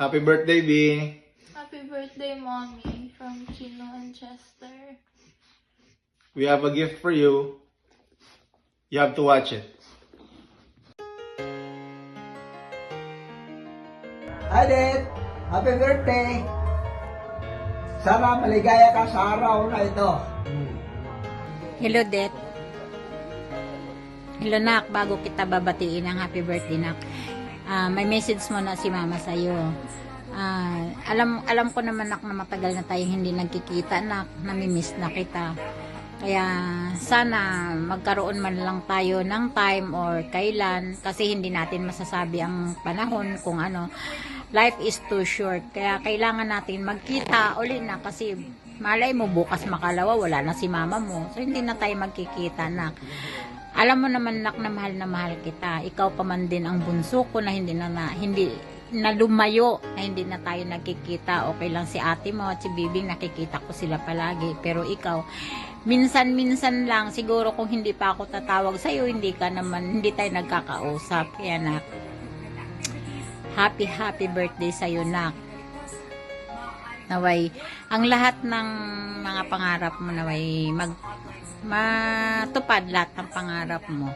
Happy birthday, B. Happy birthday, Mommy, from Chino and Chester. We have a gift for you. You have to watch it. Hi, Dad! Happy birthday! Sana maligaya ka sa araw na ito. Hello, Det. Hello, Nak. Bago kita babatiin ng happy birthday, Nak. May message mo na si Mama sa'yo. Alam ko naman, Nak, na matagal na tayong hindi nagkikita, Nak. Namimiss na kita. Kaya sana magkaroon man lang tayo ng time or kailan, kasi hindi natin masasabi ang panahon kung ano. Life is too short. Kaya kailangan natin magkita uli na, kasi malay mo bukas makalawa wala na si mama mo. So hindi na tayo magkikita, Nak. Alam mo naman, Nak, na mahal kita. Ikaw pa man din ang bunso ko na hindi na lumayo, na hindi na tayo nagkikita. Okay lang si ate mo at si Bibing, nakikita ko sila palagi. Pero ikaw, minsan lang, siguro kung hindi pa ako tatawag sa'yo, hindi tayo nagkakausap. Kaya, Nak, happy birthday sa'yo, Nak. Naway, ang lahat ng mga pangarap mo, naway, matupad lahat ng pangarap mo.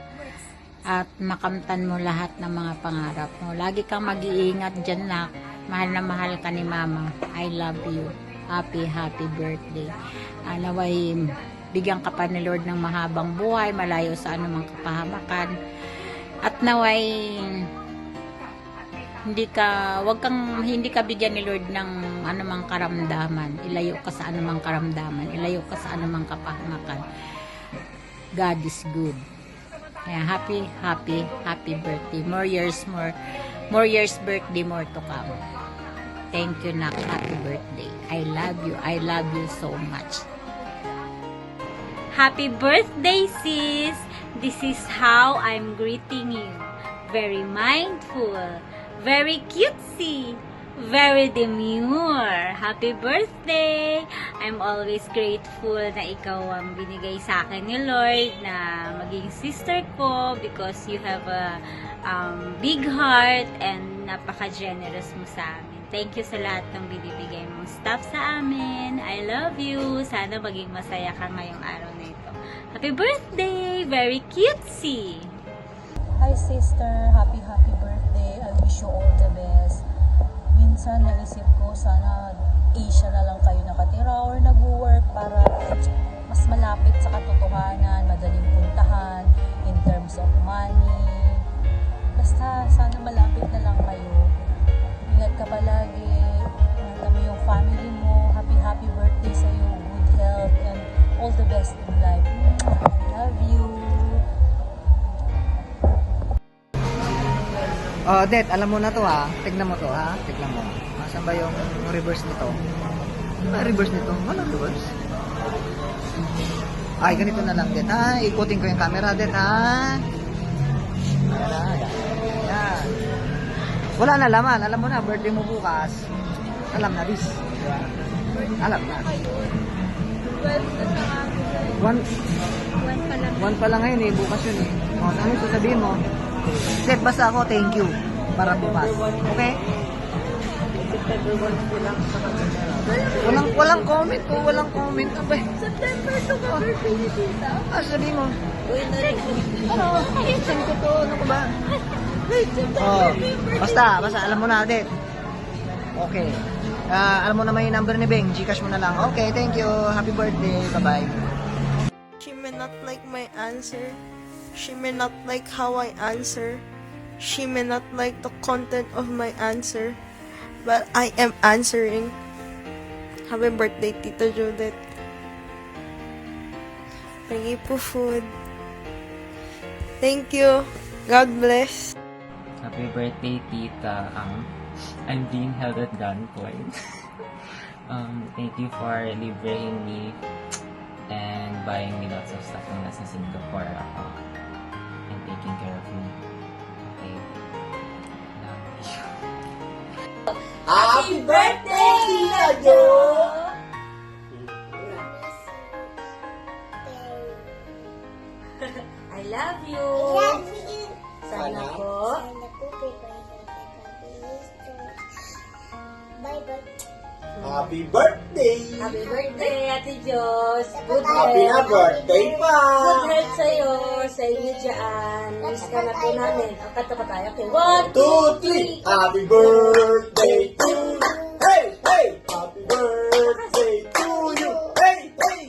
At makamtan mo lahat ng mga pangarap mo. Lagi kang mag-iingat dyan, Nak. Mahal na mahal ka ni Mama. I love you. Happy birthday. Naway, bigyan ka pa ni Lord ng mahabang buhay, malayo sa anumang kapahamakan. At naway, hindi ka bigyan ni Lord ng anumang karamdaman. Ilayo ka sa anumang karamdaman. Ilayo ka sa anumang kapahamakan. God is good. Kaya happy birthday. More years birthday, more to come. Thank you, Nak. Happy birthday. I love you so much. Happy birthday, sis! This is how I'm greeting you. Very mindful, very cutesy, very demure. Happy birthday! I'm always grateful na ikaw ang binigay sa akin ni Lord na maging sister ko, because you have a big heart and napaka-generous mo sa amin. Thank you sa lahat ng binibigay mong stuff sa amin. I love you. Sana maging masaya ka ngayong araw na ito. Happy birthday! Very cutesy! Hi sister, happy birthday. I wish you all the best. Minsan naisip ko sana Asia na lang kayo nakatira or nag-work para mas malapit sa katotohanan, madaling puntahan in terms of money. Basta sana malapit na lang kayo. Ingat ka palagi. Ingatan mo yung family mo. Happy birthday sa iyo. Good health and all the best in life. I love you. Det, alam mo na to ha. Tignan mo to ha. Tignan mo. Nasaan ba yung reverse nito? Ano ba reverse nito? Walang reverse. Ay, ganito na lang, Det, ha. Ikutin ko yung camera, Det, ha. Ayan. Wala na laman. Alam mo na, birthday mo bukas. Alam na, bis. Diba? Alam na. 1 pa lang ngayon eh. Bukas yun eh. O, ano yung sasabihin mo? Set, basta ako, thank you. Para bukas. Okay? Walang comment ko. Walang comment. Abay. September to ka birthday ni Tita. Sabihin mo. Ano? Saan ko to? Ano ko ba? September Basta, alam mo na, Det. Okay. Alam mo naman yung number ni Beng. Gcash mo na lang. Okay, thank you. Happy birthday. Bye-bye. She may not like my answer. She may not like how I answer. She may not like the content of my answer. But I am answering. Happy birthday, Tita Judith. Thank you po food. Thank you. God bless. Happy birthday, Tita. I'm being held at gunpoint. Thank you for liberating me and buying me lots of stuff when nasa Singapore ako. And taking care of me. Okay. Love you. Happy birthday, Tita Jo! I love you. Sana po. Happy birthday! Happy birthday, Ate Diyos. Good Happy na birthday pa! Good health sa'yo, sa inyo dyan. Miss ka na po namin. Ang kanta pa tayo. Okay, 2, 3! 1, 2, 3. Happy birthday to you! Hey! Hey! Happy birthday to you! Hey! Hey!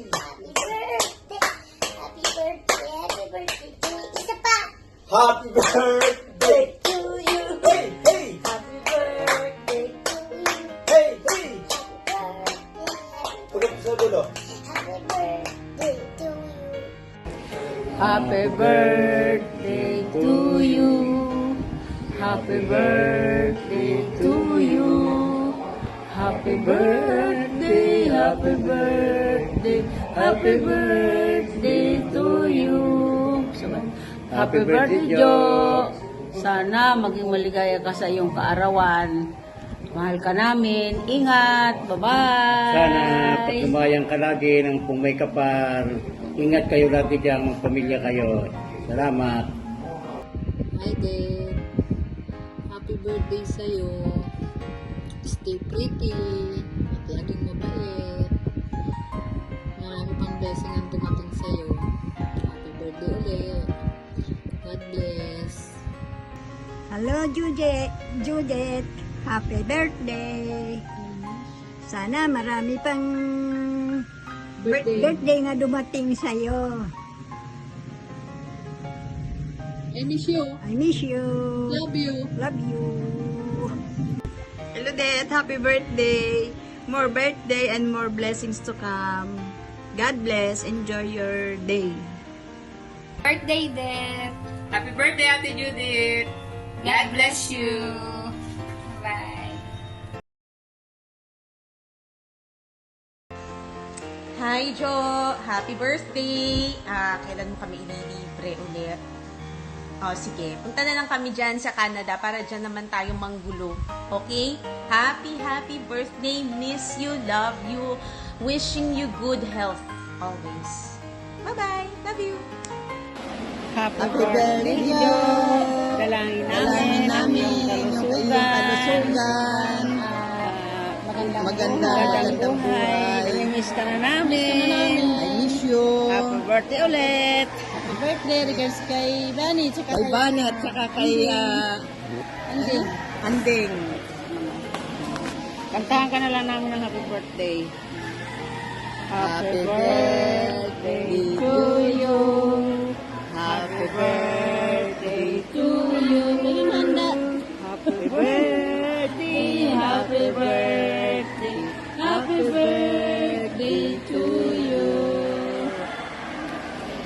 Happy birthday To you. Hey! Hey! Happy birthday. Hey! Hey! Pagkat sa dulo. Happy birthday to you. Happy birthday to you. Happy birthday, happy birthday, happy birthday to you. Happy birthday, Jo. Sana maging maligaya ka sa iyong kaarawan. Mahal ka namin. Ingat. Bye-bye. Sana pagtumayan ka lagi ng kung may kapal. Ingat kayo lagi dyan, magpamilya kayo. Salamat. Hi, Dad. Happy birthday sa'yo. Stay pretty. At laging mabait. Marami pang blessing ang dumating sa'yo. Happy birthday ulit. God bless. Hello, Judith. Happy birthday. Sana marami pang birthday nga dumating sa'yo. I miss you. I miss you. Love you. Love you. Hello, Dad. Happy birthday. More birthday and more blessings to come. God bless. Enjoy your day. Birthday, Dad. Happy birthday, Ate Judith! God bless you! Bye. Hi, Jo! Happy birthday! Kailan mo kami ililibre ulit? Sige. Punta na lang kami dyan sa Canada para dyan naman tayo manggulo. Okay? Happy birthday! Miss you, love you, wishing you good health always. Bye-bye! Love you! Happy birthday, Jo. Dalangin Dalangin namin yung iyong kalusugan. Magandang buhay. Namimiss ka na namin. I miss you. Happy birthday ulit. Happy birthday regards kay Bani. Kay Bani at saka kay Anding. Kantahan ka na lang namin ng happy birthday. Happy birthday to you. Happy birthday to you. Maging handa. Happy birthday, happy birthday, happy birthday to you.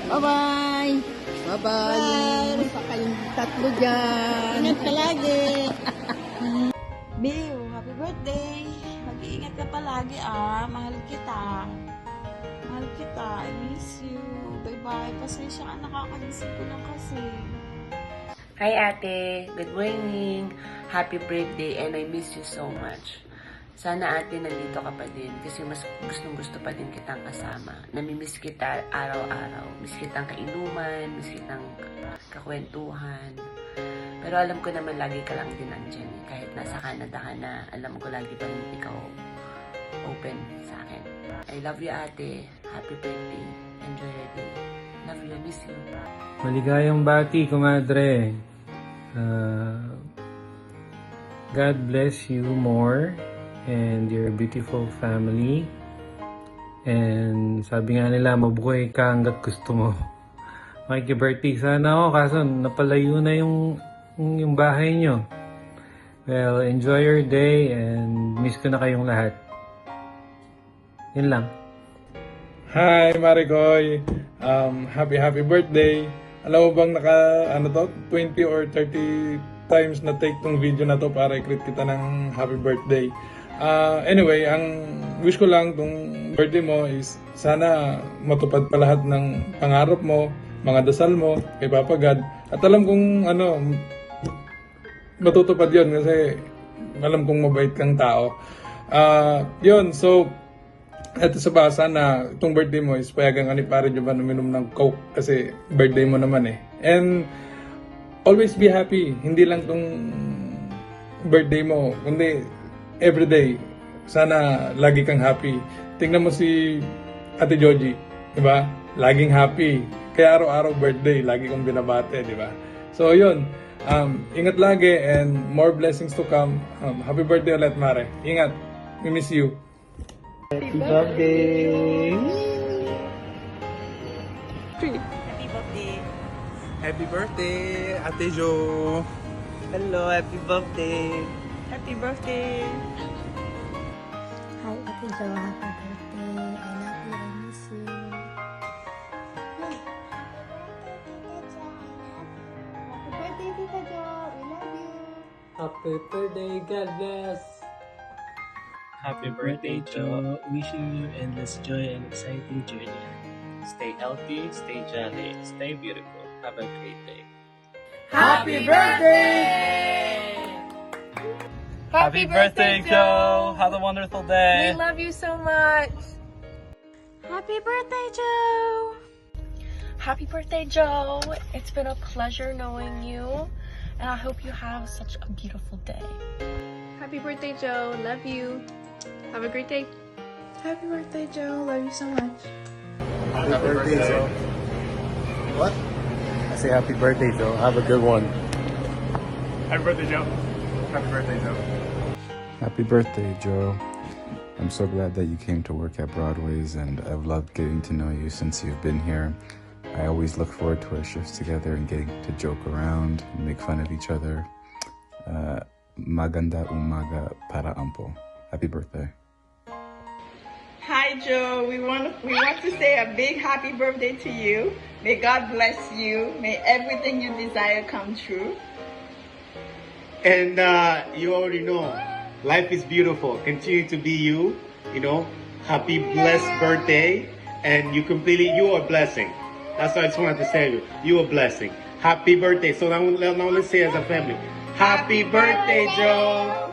Bye-bye. Bye-bye. Pa kayong tatlo dyan. Ingat ka lagi. Bill, happy birthday. Mag-iingat ka palagi, Mahal kita. Mahal kita. I miss you. Bye-bye. Pasensya ka, nakakaisip ko lang kasi. Hi, Ate! Good morning! Happy birthday and I miss you so much. Sana, Ate, nandito ka pa din kasi mas gustong-gusto pa din kitang kasama. Namimiss kita araw-araw. Miss kitang kainuman, miss kitang kakwentuhan. Pero alam ko naman lagi ka lang din nandyan. Kahit nasa Canada ka na, alam ko lagi pa rin ikaw open sa akin. I love you, Ate. Happy birthday. Enjoy your day. Love you. I miss you. Maligayang bati, kumadre. God bless you more and your beautiful family. And sabi nga nila, mabuhay ka hanggat gusto mo. Makiki-birthday sana ako, kaso napalayo na yung bahay nyo. Well, enjoy your day and miss ko na kayong lahat. Yun lang. Hi, Maricoy! Happy birthday! Alam mo bang 20 or 30 times na take tong video na to para i-greet kita ng happy birthday. Anyway, ang wish ko lang tong birthday mo is sana matupad pa lahat ng pangarap mo, mga dasal mo kay Papa God. At alam kong matutupad yon kasi alam kong mabait kang tao. Yun, so eto sa basa na itong birthday mo is payagan ka ni Pare Jovan uminom ng Coke kasi birthday mo naman eh. And always be happy. Hindi lang itong birthday mo, kundi everyday. sana lagi kang happy. Tingnan mo si Ate Joji, di ba? Laging happy. Kaya araw-araw birthday, lagi kong binabate, di ba? So yun, ingat lagi and more blessings to come. Happy birthday ulit, Mare. Ingat. We miss you. Happy birthday! Happy birthday. Happy birthday, Ate Jo! Hello, happy birthday! Happy birthday. Hi, Ate Jo. Happy birthday. I love you. I miss you. Happy birthday, Tita Jo. We love you. Happy birthday, God bless. Happy birthday, Joe. Wishing you endless joy and exciting journey. Stay healthy, stay jolly, stay beautiful. Have a great day. Happy birthday! Happy birthday, Joe. Have a wonderful day. We love you so much. Happy birthday, Joe! Happy birthday, Joe. It's been a pleasure knowing you, and I hope you have such a beautiful day. Happy birthday, Joe. Love you. Have a great day. Happy birthday, Joe. Love you so much. Happy birthday, Joe. What? I say happy birthday, Joe. Have a good one. Happy birthday, Joe. Happy birthday, Joe. Happy birthday, Joe. I'm so glad that you came to work at Broadway's, and I've loved getting to know you since you've been here. I always look forward to our shifts together and getting to joke around and make fun of each other. Maganda umaga para ampo. Happy birthday. Hi, Joe. We want to say a big happy birthday to you. May God bless you. May everything you desire come true. And you already know, life is beautiful. Continue to be you, happy, blessed birthday. And you are a blessing. That's what I just wanted to say to you. You a blessing. Happy birthday. So now let's say as a family, happy birthday, Joe.